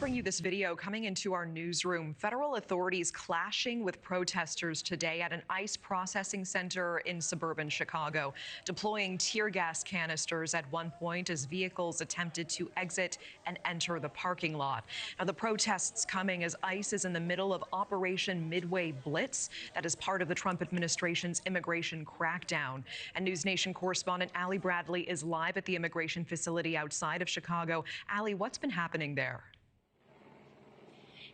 bring you this video coming into our newsroom. Federal authorities clashing with protesters today at an ICE processing center in suburban Chicago, deploying tear gas canisters at one point as vehicles attempted to exit and enter the parking lot. Now, the protests coming as ICE is in the middle of Operation Midway Blitz. That is part of the Trump administration's immigration crackdown. And NewsNation correspondent Allie Bradley is live at the immigration facility outside of Chicago. Allie, what's been happening there?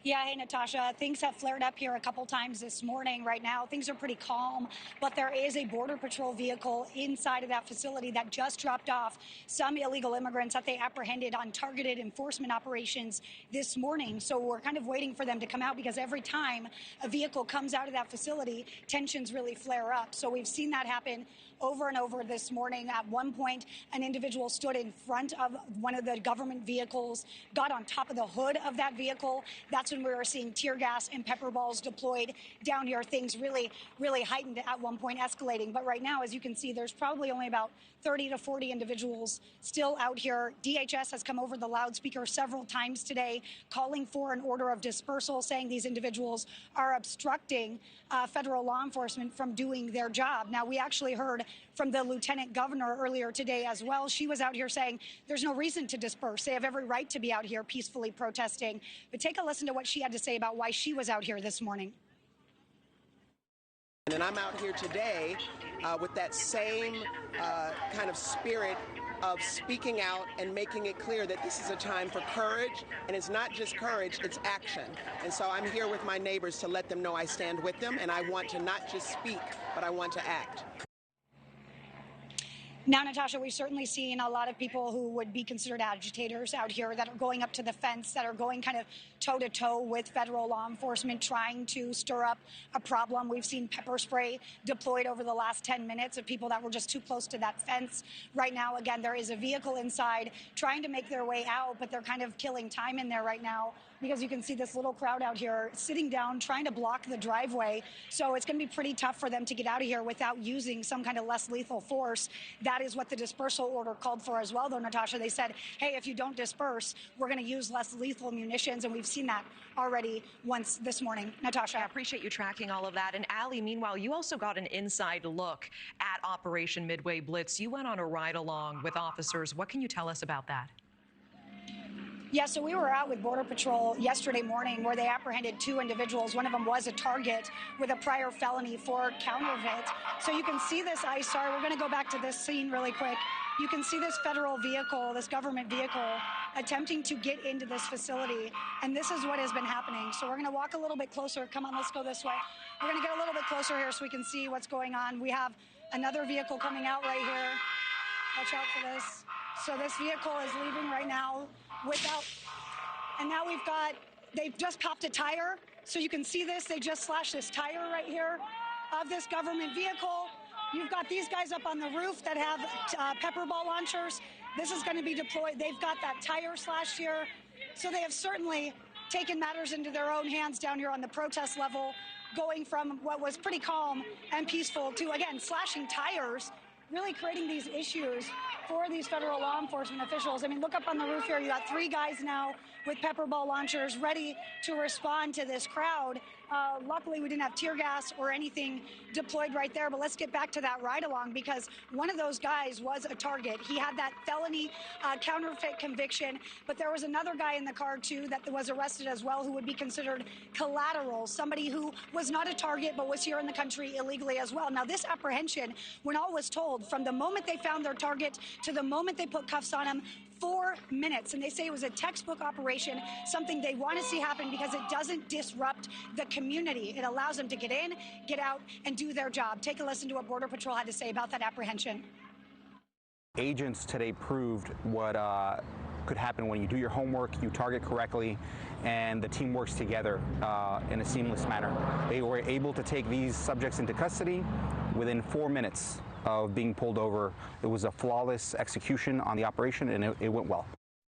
Yeah, hey, Natasha. Things have flared up here a couple times this morning. Right now, things are pretty calm, but there is a Border Patrol vehicle inside of that facility that just dropped off some illegal immigrants that they apprehended on targeted enforcement operations this morning. So we're kind of waiting for them to come out because every time a vehicle comes out of that facility, tensions really flare up. So we've seen that happen over and over this morning. At one point, an individual stood in front of one of the government vehicles, got on top of the hood of that vehicle. That's when we were seeing tear gas and pepper balls deployed down here. Things really heightened at one point, escalating. But right now, as you can see, there's probably only about 30 to 40 individuals still out here. DHS has come over the loudspeaker several times today, calling for an order of dispersal, saying these individuals are obstructing federal law enforcement from doing their job. Now, we actually heard from the lieutenant governor earlier today as well. She was out here saying there's no reason to disperse. They have every right to be out here peacefully protesting. But take a listen to what she had to say about why she was out here this morning. And I'm out here today with that same kind of spirit of speaking out and making it clear that this is a time for courage, and it's not just courage, it's action. And so I'm here with my neighbors to let them know I stand with them, and I want to not just speak, but I want to act. Now, Natasha, we've certainly seen a lot of people who would be considered agitators out here that are going up to the fence, that are going kind of toe-to-toe with federal law enforcement, trying to stir up a problem. We've seen pepper spray deployed over the last 10 minutes of people that were just too close to that fence. Right now, again, there is a vehicle inside trying to make their way out, but they're kind of killing time in there right now because you can see this little crowd out here sitting down, trying to block the driveway. So it's going to be pretty tough for them to get out of here without using some kind of less lethal force. That is what the dispersal order called for as well, though, Natasha. They said, hey, if you don't disperse, we're going to use less lethal munitions, and we've seen that already once this morning. Natasha. I appreciate you tracking all of that. And Allie, meanwhile, you also got an inside look at Operation Midway Blitz. You went on a ride-along with officers. What can you tell us about that? Yeah, so we were out with Border Patrol yesterday morning where they apprehended two individuals. One of them was a target with a prior felony for counterfeit. So you can see this ICE. Sorry, we're going to go back to this scene really quick. You can see this federal vehicle, this government vehicle, attempting to get into this facility. And this is what has been happening. So we're going to walk a little bit closer. Come on, let's go this way. We're going to get a little bit closer here so we can see what's going on. We have another vehicle coming out right here. Watch out for this. So this vehicle is leaving right now and now they've just popped a tire. So you can see this, they just slashed this tire right here of this government vehicle. You've got these guys up on the roof that have pepper ball launchers. This is going to be deployed. They've got that tire slashed here. So they have certainly taken matters into their own hands down here on the protest level, going from what was pretty calm and peaceful to, again, slashing tires, really creating these issues for these federal law enforcement officials. I mean, look up on the roof here. You got three guys now with pepper ball launchers ready to respond to this crowd. Luckily, we didn't have tear gas or anything deployed right there. But let's get back to that ride-along because one of those guys was a target. He had that felony counterfeit conviction. But there was another guy in the car, too, that was arrested as well who would be considered collateral, somebody who was not a target but was here in the country illegally as well. Now, this apprehension, when all was told, from the moment they found their target to the moment they put cuffs on him, 4 minutes. And they say it was a textbook operation, something they want to see happen because it doesn't disrupt the community. It allows them to get in, get out, and do their job. Take a listen to what Border Patrol had to say about that apprehension. Agents today proved what could happen when you do your homework, you target correctly, and the team works together in a seamless manner. They were able to take these subjects into custody within 4 minutes of being pulled over. It was a flawless execution on the operation, and it went well.